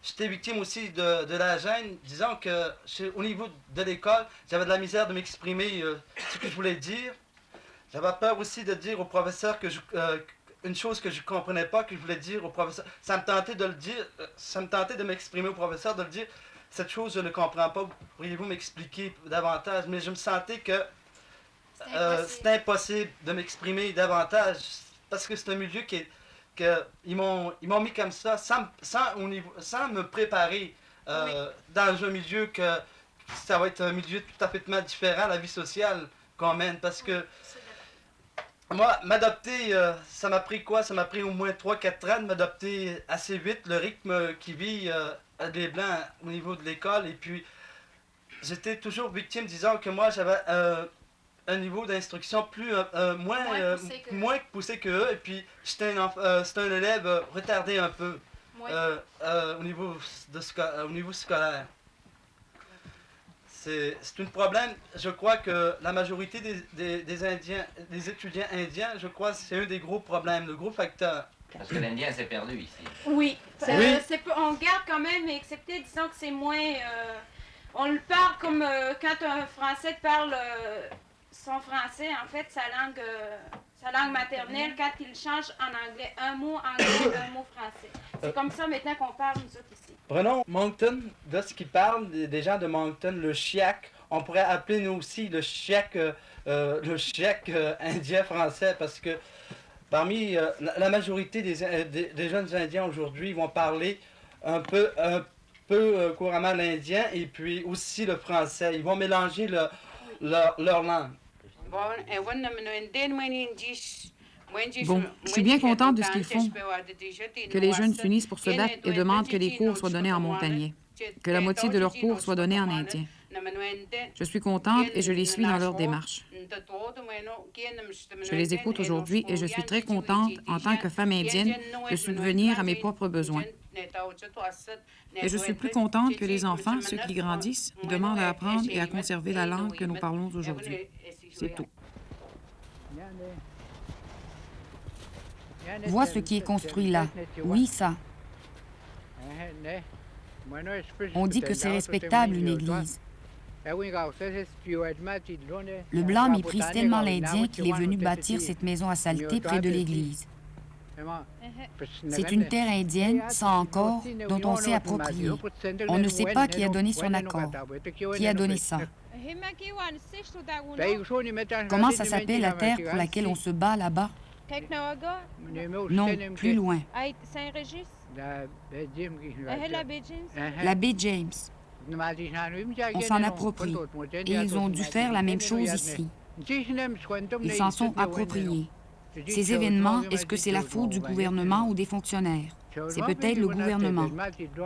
J'étais victime aussi de la gêne. Disons que au niveau de l'école, j'avais de la misère de m'exprimer ce que je voulais dire. J'avais peur aussi de dire au professeur que une chose que je ne comprenais pas, que je voulais dire au professeur. Ça me tentait de le dire, ça me tentait de m'exprimer au professeur, de le dire. Cette chose, je ne comprends pas. Pourriez-vous m'expliquer davantage? Mais je me sentais que c'était impossible de m'exprimer davantage parce que c'est un milieu ils m'ont mis comme ça sans me préparer dans un milieu que ça va être un milieu tout à fait différent à la vie sociale qu'on mène parce que moi, m'adapter, ça m'a pris quoi? Ça m'a pris au moins 3-4 ans de m'adapter assez vite, le rythme qui vit des Blancs au niveau de l'école. Et puis, j'étais toujours victime, disons que moi, j'avais un niveau d'instruction moins poussé que eux. Et puis, c'était un élève retardé un peu au niveau scolaire. C'est un problème. Je crois que la majorité des Indiens, des étudiants indiens, je crois que c'est un des gros problèmes, le gros facteur. Parce que l'Indien s'est perdu ici. Oui. Oui. On garde quand même, excepté, disons que c'est moins... on le parle comme quand un Français parle son français, en fait, sa langue maternelle, quand il change en anglais, un mot anglais, un mot français. C'est comme ça maintenant qu'on parle, nous autres, ici. Prenons Moncton, lorsqu'ils parlent des gens de Moncton, le chiac, on pourrait appeler nous aussi le chiac indien français, parce que parmi la majorité des jeunes Indiens aujourd'hui vont parler un peu couramment l'indien et puis aussi le français. Ils vont mélanger leur langue. Bon, je suis bien contente de ce qu'ils font, que les jeunes s'unissent pour se battre et demandent que les cours soient donnés en montagnais, que la moitié de leurs cours soient donnés en indien. Je suis contente et je les suis dans leur démarche. Je les écoute aujourd'hui et je suis très contente, en tant que femme indienne, de subvenir à mes propres besoins. Et je suis plus contente que les enfants, ceux qui grandissent, demandent à apprendre et à conserver la langue que nous parlons aujourd'hui. C'est tout. Vois ce qui est construit là. Oui, ça. On dit que c'est respectable, une église. Le blanc méprise tellement l'Indien qu'il est venu bâtir cette maison à saleté près de l'église. C'est une terre indienne, ça encore, dont on s'est approprié. On ne sait pas qui a donné son accord. Qui a donné ça? Comment ça s'appelle la terre pour laquelle on se bat là-bas? Non, plus loin. La baie James. On s'en approprie. Et ils ont dû faire la même chose ici. Ils s'en sont appropriés. Ces événements, est-ce que c'est la faute du gouvernement ou des fonctionnaires? C'est peut-être le gouvernement.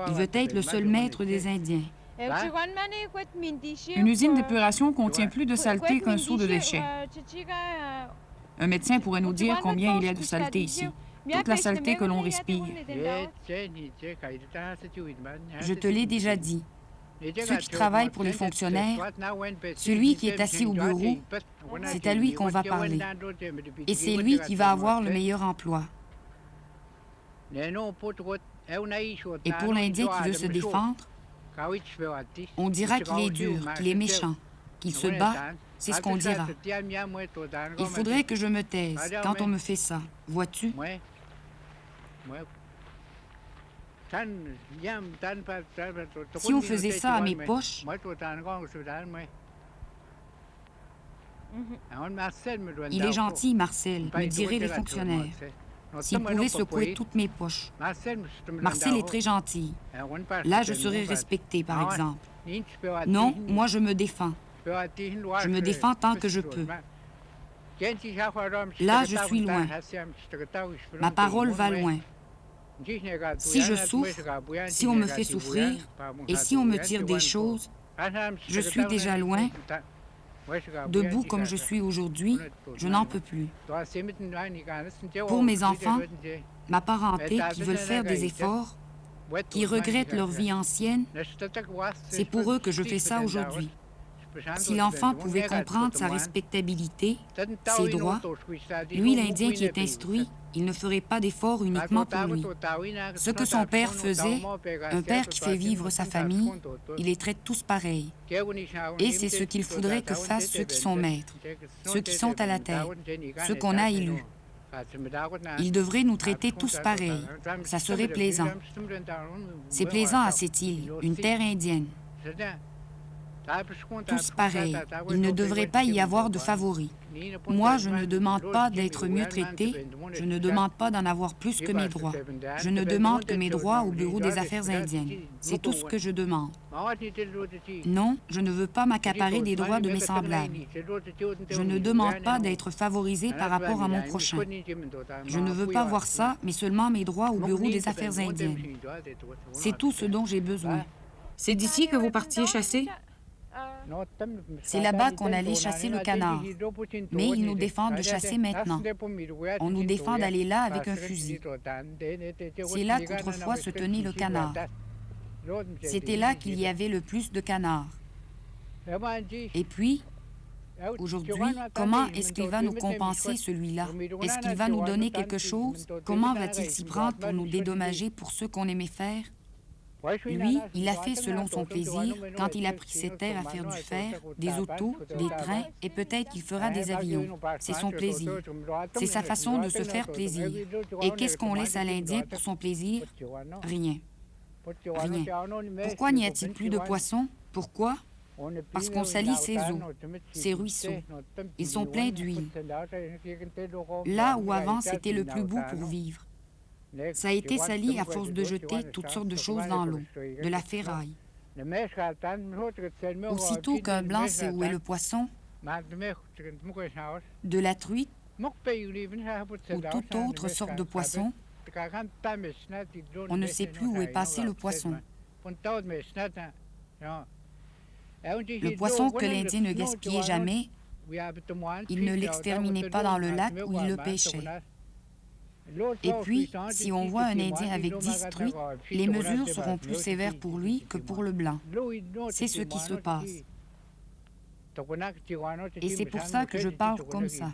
Il veut être le seul maître des Indiens. Une usine d'épuration contient plus de saleté qu'un seau de déchets. Un médecin pourrait nous dire combien il y a de saleté ici. Toute la saleté que l'on respire. Je te l'ai déjà dit. Ceux qui travaillent pour les fonctionnaires, celui qui est assis au bureau, c'est à lui qu'on va parler. Et c'est lui qui va avoir le meilleur emploi. Et pour l'Indien qui veut se défendre, on dira qu'il est dur, qu'il est méchant, qu'il se bat, c'est ce qu'on dira. Il faudrait que je me taise quand on me fait ça, vois-tu? Si on faisait ça à mes poches, il est gentil, Marcel, me diraient les fonctionnaires. S'il pouvait secouer toutes mes poches. Marcel est très gentil. Là, je serais respectée, par exemple. Non, moi, je me défends. Je me défends tant que je peux. Là, je suis loin. Ma parole va loin. Si je souffre, si on me fait souffrir, et si on me tire des choses, je suis déjà loin. Debout comme je suis aujourd'hui, je n'en peux plus. Pour mes enfants, ma parenté qui veulent faire des efforts, qui regrettent leur vie ancienne, c'est pour eux que je fais ça aujourd'hui. Si l'enfant pouvait comprendre sa respectabilité, ses droits, lui, l'Indien qui est instruit, il ne ferait pas d'efforts uniquement pour lui. Ce que son père faisait, un père qui fait vivre sa famille, il les traite tous pareils. Et c'est ce qu'il faudrait que fassent ceux qui sont maîtres, ceux qui sont à la tête, ceux qu'on a élus. Ils devraient nous traiter tous pareils. Ça serait plaisant. C'est plaisant à cette île, une terre indienne. Tous pareils. Il ne devrait pas y avoir de favoris. Moi, je ne demande pas d'être mieux traité, je ne demande pas d'en avoir plus que mes droits. Je ne demande que mes droits au Bureau des affaires indiennes. C'est tout ce que je demande. Non, je ne veux pas m'accaparer des droits de mes semblables. Je ne demande pas d'être favorisé par rapport à mon prochain. Je ne veux pas voir ça, mais seulement mes droits au Bureau des affaires indiennes. C'est tout ce dont j'ai besoin. C'est d'ici que vous partiez chasser? C'est là-bas qu'on allait chasser le canard. Mais ils nous défendent de chasser maintenant. On nous défend d'aller là avec un fusil. C'est là qu'autrefois se tenait le canard. C'était là qu'il y avait le plus de canards. Et puis, aujourd'hui, comment est-ce qu'il va nous compenser, celui-là? Est-ce qu'il va nous donner quelque chose? Comment va-t-il s'y prendre pour nous dédommager pour ce qu'on aimait faire? Lui, il a fait selon son plaisir quand il a pris cette terre à faire du fer, des autos, des trains et peut-être qu'il fera des avions. C'est son plaisir. C'est sa façon de se faire plaisir. Et qu'est-ce qu'on laisse à l'Indien pour son plaisir? Rien. Rien. Pourquoi n'y a-t-il plus de poissons? Pourquoi? Parce qu'on salit ses eaux, ses ruisseaux. Ils sont pleins d'huile. Là où avant c'était le plus beau pour vivre. Ça a été sali à force de jeter toutes sortes de choses dans l'eau, de la ferraille. Aussitôt qu'un blanc sait où est le poisson, de la truite ou toute autre sorte de poisson, on ne sait plus où est passé le poisson. Le poisson que l'Indien ne gaspillait jamais, il ne l'exterminait pas dans le lac où il le pêchait. Et puis, si on voit un Indien avec 10 truites, les mesures seront plus sévères pour lui que pour le blanc. C'est ce qui se passe. Et c'est pour ça que je parle comme ça.